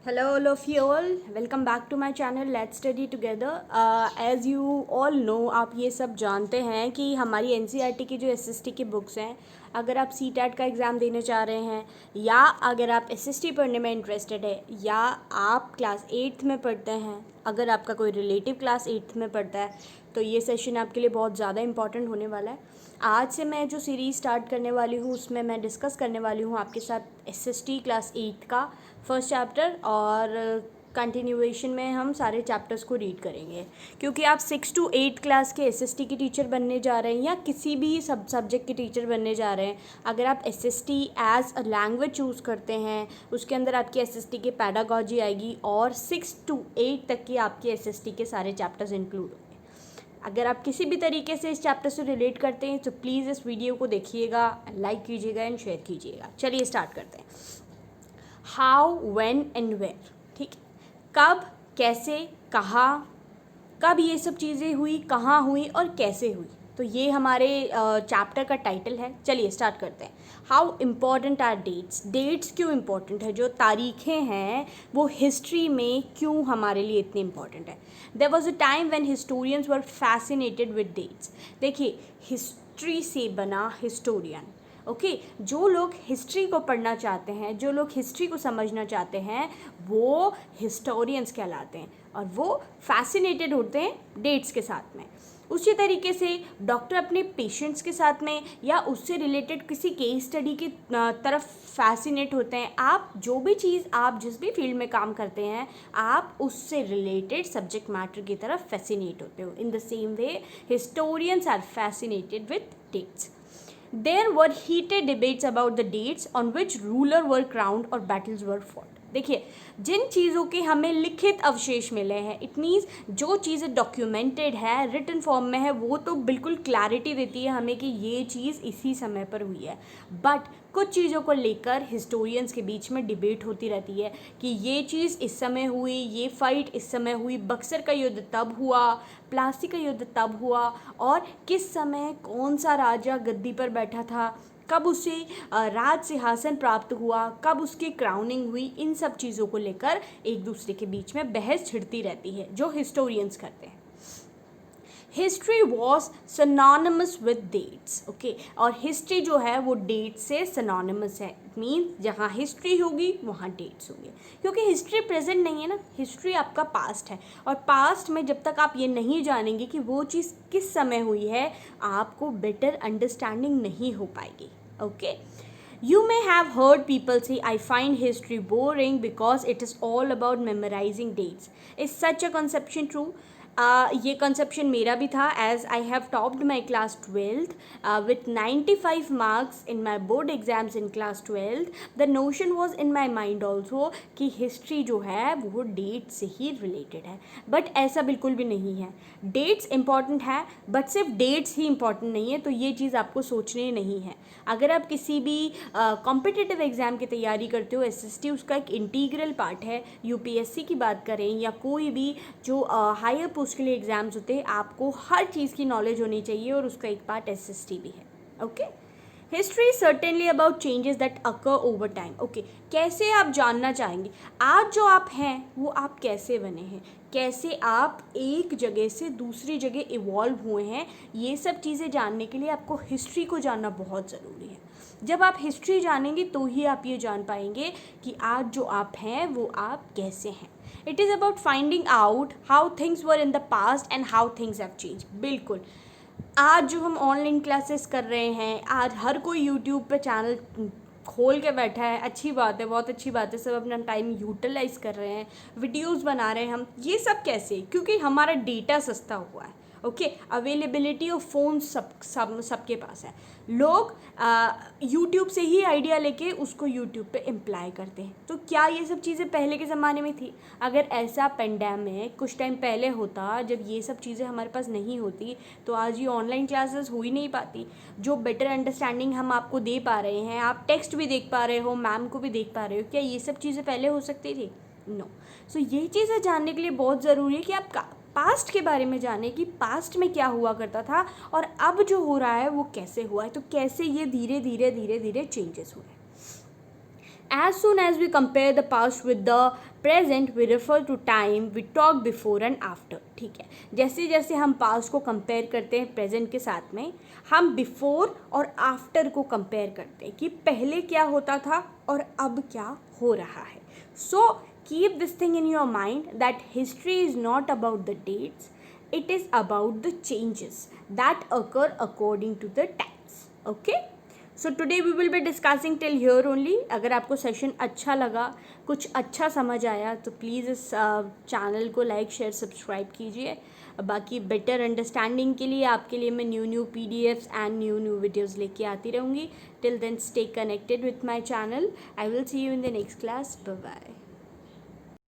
Hello, all of you all. Welcome back to my channel. Let's study together. As you all know, आप ये सब जानते हैं कि हमारी NCERT की जो SST की बुक्स हैं, अगर आप CTET का एग्ज़ाम देने चाह रहे हैं या अगर आप SST पढ़ने में इंटरेस्टेड है या आप क्लास 8th में पढ़ते हैं, अगर आपका कोई रिलेटिव क्लास 8th में पढ़ता है तो ये सेशन आपके लिए बहुत ज़्यादा इंपॉर्टेंट होने वाला है। आज से मैं जो सीरीज़ स्टार्ट करने वाली हूँ उसमें मैं डिस्कस करने वाली हूँ आपके साथ SST क्लास 8 का फर्स्ट चैप्टर और कंटिन्यूएशन में हम सारे चैप्टर्स को रीड करेंगे क्योंकि आप 6 to 8 क्लास के SST की टीचर बनने जा रहे हैं या किसी भी सब्जेक्ट के टीचर बनने जा रहे हैं। अगर आप SST as a language choose करते हैं उसके अंदर आपकी SST की पैडागॉजी आएगी और 6 to 8 तक की आपकी SST के सारे चैप्टर्स इंक्लूड होंगे। अगर आप किसी भी तरीके से इस चैप्टर से रिलेट करते हैं तो प्लीज़ इस वीडियो को देखिएगा, लाइक कीजिएगा एंड शेयर कीजिएगा। चलिए स्टार्ट करते हैं। How, when and where. ठीक, कब, कैसे, कहाँ, कब ये सब चीज़ें हुई, कहाँ हुई और कैसे हुई, तो ये हमारे चैप्टर का टाइटल है। चलिए स्टार्ट करते हैं। How important are dates. Dates क्यों इम्पॉर्टेंट है, जो तारीखें हैं वो हिस्ट्री में क्यों हमारे लिए इतनी इम्पॉर्टेंट है। There was a time when historians were fascinated with dates. देखिए, हिस्ट्री से बना हिस्टोरियन। ओके, जो लोग हिस्ट्री को पढ़ना चाहते हैं, जो लोग हिस्ट्री को समझना चाहते हैं वो हिस्टोरियंस कहलाते हैं और वो फैसिनेटेड होते हैं डेट्स के साथ में। उसी तरीके से डॉक्टर अपने पेशेंट्स के साथ में या उससे रिलेटेड किसी केस स्टडी की तरफ फैसिनेट होते हैं। आप जो भी चीज़, आप जिस भी फील्ड में काम करते हैं, आप उससे रिलेटेड सब्जेक्ट मैटर की तरफ फैसिनेट होते हो। In the same way historians are fascinated with dates. There were heated debates about the dates on which ruler were crowned और battles were fought. देखिए, जिन चीज़ों के हमें लिखित अवशेष मिले हैं, इट मीन्स जो चीज़ें डॉक्यूमेंटेड है, रिटन फॉर्म में है, वो तो बिल्कुल क्लैरिटी देती है हमें कि ये चीज़ इसी समय पर हुई है। बट कुछ चीज़ों को लेकर हिस्टोरियंस के बीच में डिबेट होती रहती है कि ये चीज़ इस समय हुई, ये फाइट इस समय हुई, बक्सर का युद्ध तब हुआ, प्लासी का युद्ध तब हुआ और किस समय कौन सा राजा गद्दी पर बैठा था, कब उसे राज सिंहासन प्राप्त हुआ, कब उसकी क्राउनिंग हुई। इन सब चीज़ों को लेकर एक दूसरे के बीच में बहस छिड़ती रहती है जो हिस्टोरियंस करते हैं। History was synonymous with dates. Okay, और हिस्ट्री जो है वो डेट से सिनोनिमस है। इट मीन्स जहाँ हिस्ट्री होगी वहाँ डेट्स होंगे, क्योंकि हिस्ट्री प्रेजेंट नहीं है ना, हिस्ट्री आपका पास्ट है और पास्ट में जब तक आप ये नहीं जानेंगे कि वो चीज़ किस समय हुई है, आपको बेटर अंडरस्टैंडिंग नहीं हो पाएगी। Okay, You may have heard people say, I find history boring because it is all about memorizing dates. Is such a conception true? ये कंसेप्शन मेरा भी था, as I have topped my class 12th with 95 marks in my board exams in class 12th. The notion was in my mind also कि history जो है वो date से ही related है, बट ऐसा बिल्कुल भी नहीं है। डेट्स इंपॉर्टेंट है बट सिर्फ डेट्स ही इंपॉर्टेंट नहीं है, तो ये चीज़ आपको सोचनी नहीं है। अगर आप किसी भी कॉम्पिटिटिव एग्ज़ाम की तैयारी करते हो, SST उसका एक इंटीग्रल पार्ट है। UPSC की बात करें या कोई भी जो हायर पोस्ट के लिए एग्ज़ाम्स होते हैं, आपको हर चीज़ की नॉलेज होनी चाहिए और उसका एक पार्ट SST भी है। Okay, history certainly about changes that occur over time. Okay, कैसे आप जानना चाहेंगे आज जो आप हैं वो आप कैसे बने हैं, कैसे आप एक जगह से दूसरी जगह इवॉल्व हुए हैं। ये सब चीज़ें जानने के लिए आपको हिस्ट्री को जानना बहुत ज़रूरी है। जब आप हिस्ट्री जानेंगे तो ही आप ये जान पाएंगे कि आज जो आप हैं वो आप कैसे हैं। It is about finding out how things were in the past and how things have change. बिल्कुल, आज जो हम ऑनलाइन क्लासेस कर रहे हैं, आज हर कोई यूट्यूब पे चैनल खोल के बैठा है, अच्छी बात है, बहुत अच्छी बात है, सब अपना टाइम यूटिलाइज कर रहे हैं, वीडियोस बना रहे हैं हम। ये सब कैसे? क्योंकि हमारा डेटा सस्ता हुआ है। ओके, अवेलेबिलिटी ऑफ फ़ोन सबके पास है। लोग यूट्यूब से ही आइडिया लेके उसको यूट्यूब पे इम्प्लाई करते हैं। तो क्या ये सब चीज़ें पहले के ज़माने में थी? अगर ऐसा पेंडेमिक कुछ टाइम पहले होता, जब ये सब चीज़ें हमारे पास नहीं होती, तो आज ये ऑनलाइन क्लासेस हो ही नहीं पाती। जो बेटर अंडरस्टैंडिंग हम आपको दे पा रहे हैं, आप टेक्स्ट भी देख पा रहे हो, मैम को भी देख पा रहे हो, क्या ये सब चीज़ें पहले हो सकती थी? नो। सो ये चीज़ें जानने के लिए बहुत ज़रूरी है कि आप पास्ट के बारे में जाने कि पास्ट में क्या हुआ करता था और अब जो हो रहा है वो कैसे हुआ है, तो कैसे ये धीरे धीरे धीरे धीरे चेंजेस हुए हैं। as soon as we compare the past with the present we refer to time we talk before and after. ठीक है, जैसे जैसे हम पास्ट को कंपेयर करते हैं प्रेजेंट के साथ में, हम बिफोर और आफ्टर को कंपेयर करते हैं कि पहले क्या होता था और अब क्या हो रहा है. सो keep this thing in your mind that history is not about the dates, it is about the changes that occur according to the times. Okay, so today we will be discussing till here only. अगर आपको session अच्छा लगा, कुछ अच्छा समझ आया तो please इस चैनल को लाइक शेयर सब्सक्राइब कीजिए. बाकी बेटर अंडरस्टैंडिंग के लिए आपके लिए मैं new PDFs and new videos लेके आती रहूँगी. Till then stay connected with my channel. I will see you in the next class. Bye bye.